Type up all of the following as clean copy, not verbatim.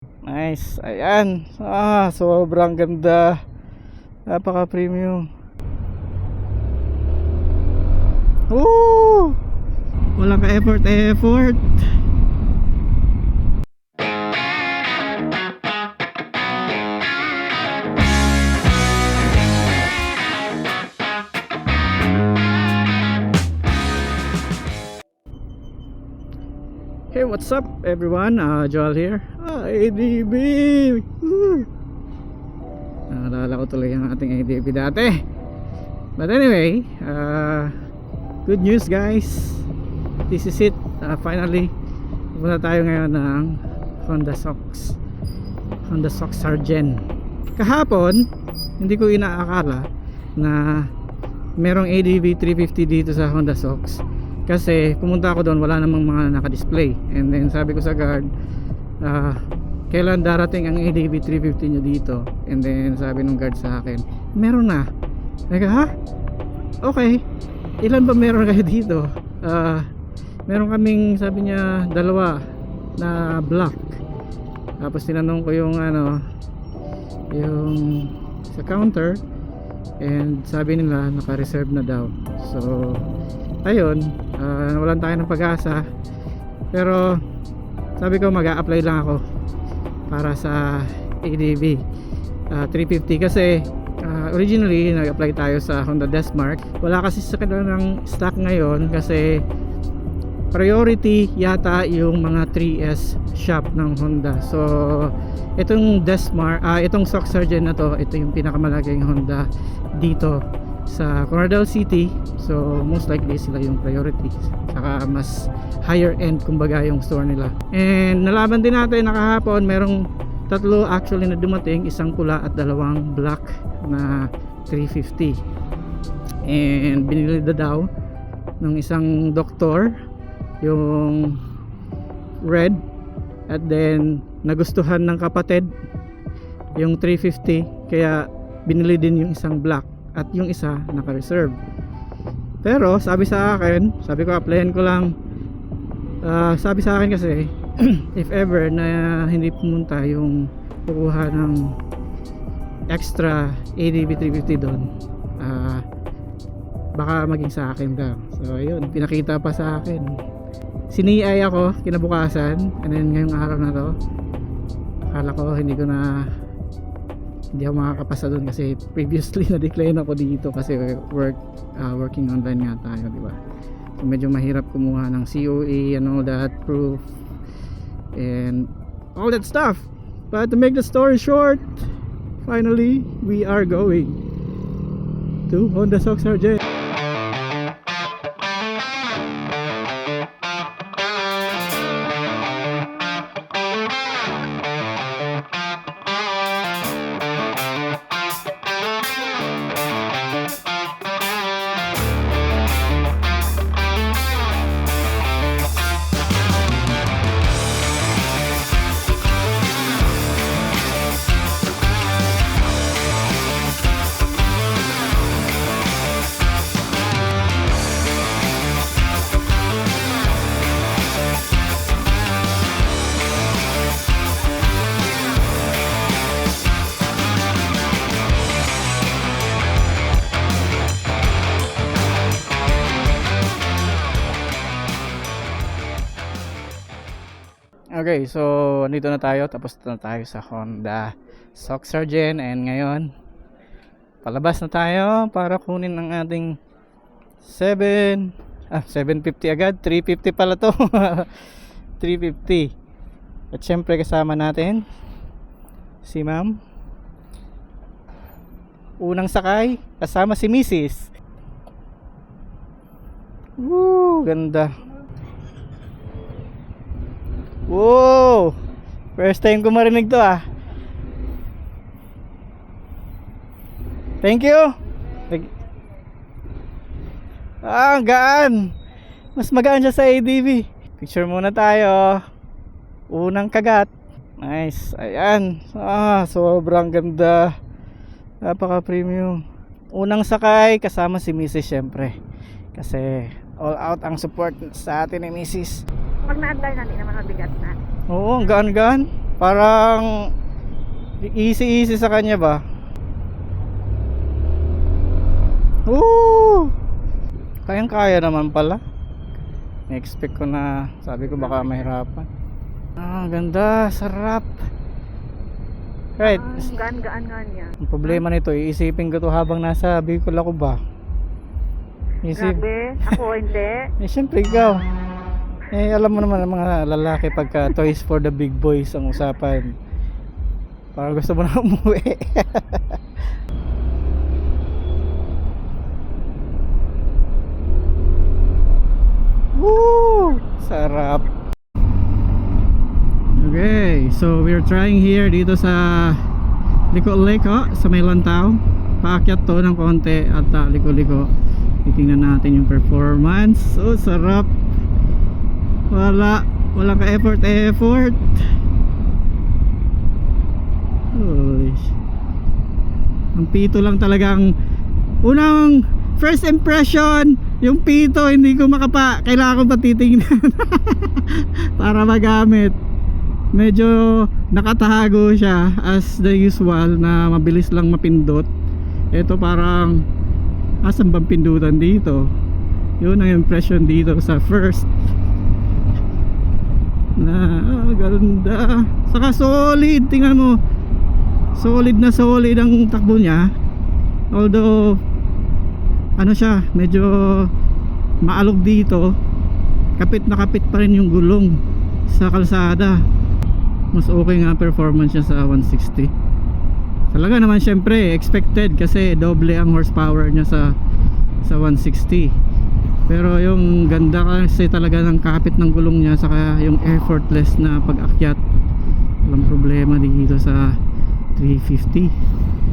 Nice. Ayan. Sobrang ganda. Napaka premium. Woo! Walang ka-effort. Hey, what's up everyone? Joel here. ADB! Woo! Naalala ko tuloy ang ating ADB dati. But anyway, good news guys. This is it. Finally, pupunta tayo ngayon ng Honda Sox Sargent. Kahapon, hindi ko inaakala na merong ADB 350 dito sa Honda Sox. Kasi pumunta ako doon, wala namang mga naka-display. And then sabi ko sa guard, kailan darating ang ADB 350 nyo dito? And then sabi ng guard sa akin, meron na. Ha? Okay. Ilan ba meron kayo dito? Meron kaming, sabi niya, dalawa na black. Tapos tinanong ko yung yung sa counter, and sabi nila naka-reserve na daw. So ayun, nawalan tayo ng pag-asa. Pero sabi ko mag-a-apply lang ako para sa ADB 350 kasi originally nag-apply tayo sa Honda Desmark. Wala kasi sa kanila ng stock ngayon kasi priority yata yung mga 3S shop ng Honda. So itong Desmark, itong Sox Sargent na to, ito yung pinakamalaking Honda dito sa Coronadal City. So most likely sila yung priority, saka mas higher end kumbaga yung store nila. And nalaman din natin na kahapon merong tatlo actually na dumating, isang pula at dalawang black na 350. And binili na daw ng isang doktor yung red, at then nagustuhan ng kapatid yung 350, kaya binili din yung isang black at yung isa naka-reserve. Pero sabi sa akin, sabi ko applyan ko lang. Sabi sa akin kasi if ever na hindi pumunta yung kukuha ng extra ADB 350 doon, baka maging sa akin daw. So ayun, pinakita pa sa akin. Siniay ako kinabukasan, and then ngayong araw na to, akala ko hindi ako makakapasa doon kasi previously na-decline ako dito kasi working online nga tayo, di ba? So medyo mahirap kumuha ng COE and all that, proof and all that stuff. But to make the story short, finally we are going to Honda Sox Sargent. Okay, so andito na tayo, tapos na tayo sa Honda Sox Sargent, and ngayon palabas na tayo para kunin ang ating 750 agad, 350 pala to. 350. At syempre kasama natin si ma'am, unang sakay, kasama si Mrs. Woo, ganda. Wow! First time ko marinig to Thank you. Ang gaan. Mas magaan siya sa ADB. Picture muna tayo. Unang kagat. Nice. Ayan. Sobrang ganda. Napaka premium. Unang sakay kasama si Mrs. syempre. Kasi all out ang support sa atin ni Mrs. Pag na-andar na, hindi naman mabigat na. Oo, ang gaan-gaan. Parang easy sa kanya ba? Woo! Kayang-kaya naman pala. Na-expect ko na, sabi ko baka mahirapan. Ganda, sarap. Right. Gaan-gaan nga niya. Ang problema nito, iisipin ko to habang nasa Bicol ako ba? Grabe, ako hindi. Siyempre ikaw. Alam mo naman ang mga lalaki pagka toys for the big boys ang usapan. Parang gusto mo na umuwi. Woo! Sarap. Okay, so we're trying here dito sa Liko Lake, sa may Lantaw. Paakyat to ng konti at liko-liko. Titingnan natin yung performance. So sarap. Walang ka-effort. Holy shit. Ang pito lang talagang unang first impression, yung pito hindi ko kailangan ko pa titingnan para magamit. Medyo nakatago siya as the usual na mabilis lang mapindot. Ito parang asan bang pindutan dito? Yun ang impression dito sa first na ganda. Saka solid, tingnan mo, solid na solid ang takbo niya. Although ano siya, medyo maalog dito, kapit na kapit pa rin yung gulong sa kalsada. Mas okay nga performance niya sa 160. Talaga naman syempre expected kasi doble ang horsepower niya sa 160. Pero yung ganda kasi talaga ng kapit ng gulong niya, saka yung effortless na pag-akyat, walang problema dito sa 350.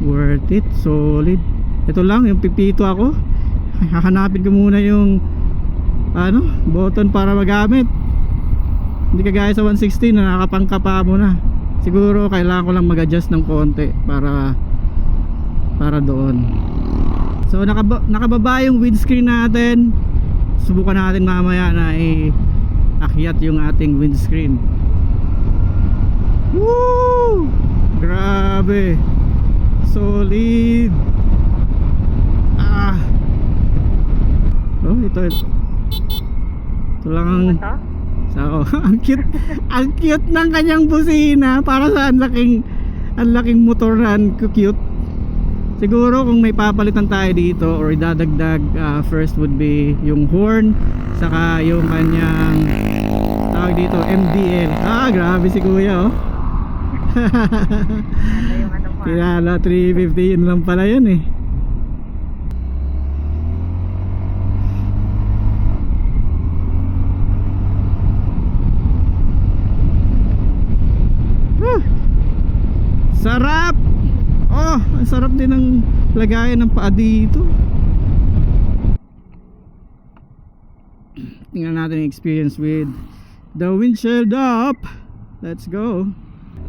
Worth it, solid. Ito lang, yung pipito ako, hahanapin ko muna yung button para magamit. Hindi kagaya sa 160 na nakapangkapa mo na. Siguro kailangan ko lang mag-adjust ng konti para doon. So nakababa yung windscreen natin. Subukan natin mamaya na i-akyat yung ating windscreen. Woo! Grabe. Solid. Oh, ito lang ang ang cute ng kanyang busina para sa ang laking motoran, cute. Siguro kung may papalitan tayo dito or idadagdag, first would be yung horn, saka yung kanyang tawag dito, MDL. Grabe si kuya, oh. Kilala 350, yun lang pala yun eh. Sarap! Oh, ang sarap din ng lagayan ng paa dito. Tingnan natin yung experience with the windshield up. Let's go.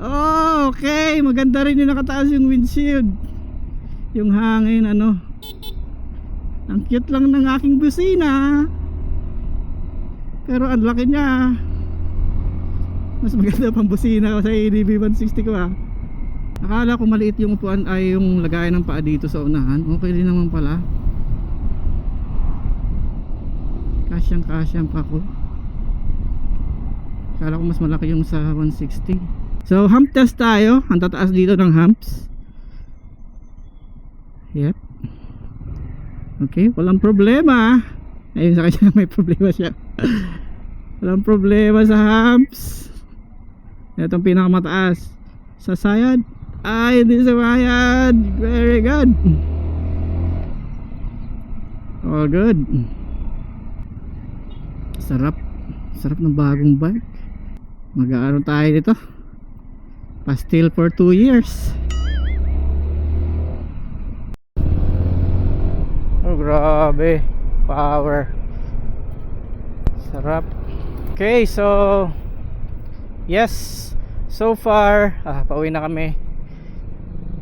Oh, okay, maganda rin yung nakataas yung windshield. Yung hangin, ang cute lang ng aking busina, pero ang laki niya. Mas maganda pang busina ko sa ADB 160 ko. Akala ko maliit yung upuan ay yung lagayan ng paa dito sa unahan. Okay din naman pala. Kasyang pa ko. Akala ko mas malaki yung sa 160. So hump test tayo. Ang tataas dito ng humps. Yep. Okay, walang problema. Ayun sa kanya may problema siya. Walang problema sa humps. Itong pinakamataas sa sayad. Hindi sumayad. Very good. All good. Sarap ng bagong bike. Mag-aaral tayo dito. Pastil for 2 years. Oh, grabe. Power. Sarap. Okay, so yes, so far pauwi na kami.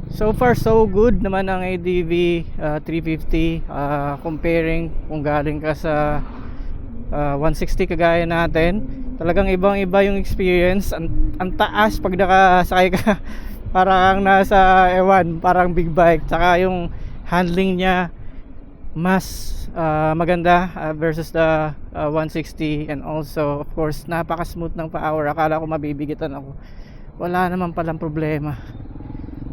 So far so good naman ang ADV 350, comparing kung galing ka sa 160 kagaya natin. Talagang ibang iba yung experience. Ang taas pag nakasakay ka. Parang nasa ewan, parang big bike. Tsaka yung handling niya mas maganda versus the 160. And also of course napaka smooth ng power. Akala ko mabibigitan ako, wala naman palang problema.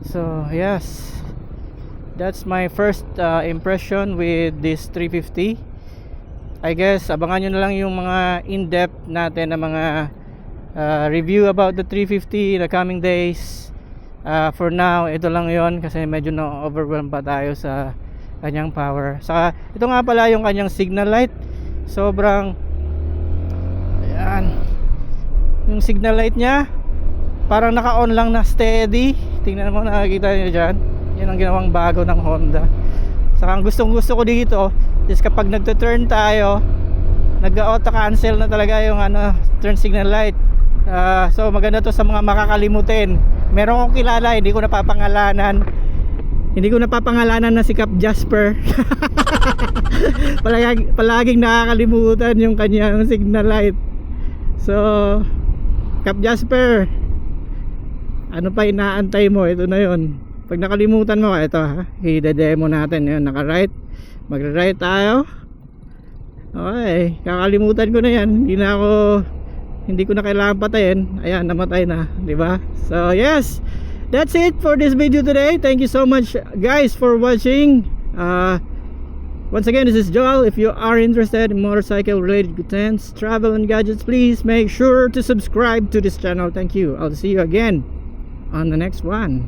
So yes, that's my first impression with this 350. I guess abangan nyo na lang yung mga in-depth natin na mga review about the 350 in the coming days. For now, ito lang yon kasi medyo na-overwhelm pa tayo sa kanyang power. Saka ito nga pala yung kanyang signal light. Sobrang ayan, yung signal light niya parang naka-on lang na steady. Tingnan mo, nakikita nyo dyan. Yan ang ginawang bago ng Honda. Saka ang gustong gusto ko dito is kapag nagto-turn tayo, nag-auto cancel na talaga yung turn signal light. So maganda to sa mga makakalimutin. Meron akong kilala, hindi ko napapangalanan na si Cap Jasper. palaging nakakalimutan yung kanyang signal light. So Cap Jasper, ano pa inaantay mo? Ito na yon. Pag nakalimutan mo, ito i-demo natin yun. Naka-right, magra-right tayo. Okay, kakalimutan ko na yan. Hindi ko na kailangan patayin. Ayan, namatay na, di ba? So yes, that's it for this video today. Thank you so much guys for watching. Once again, this is Joel. If you are interested in motorcycle related contents, travel and gadgets, please make sure to subscribe to this channel. Thank you. I'll see you again on the next one.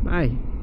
Bye.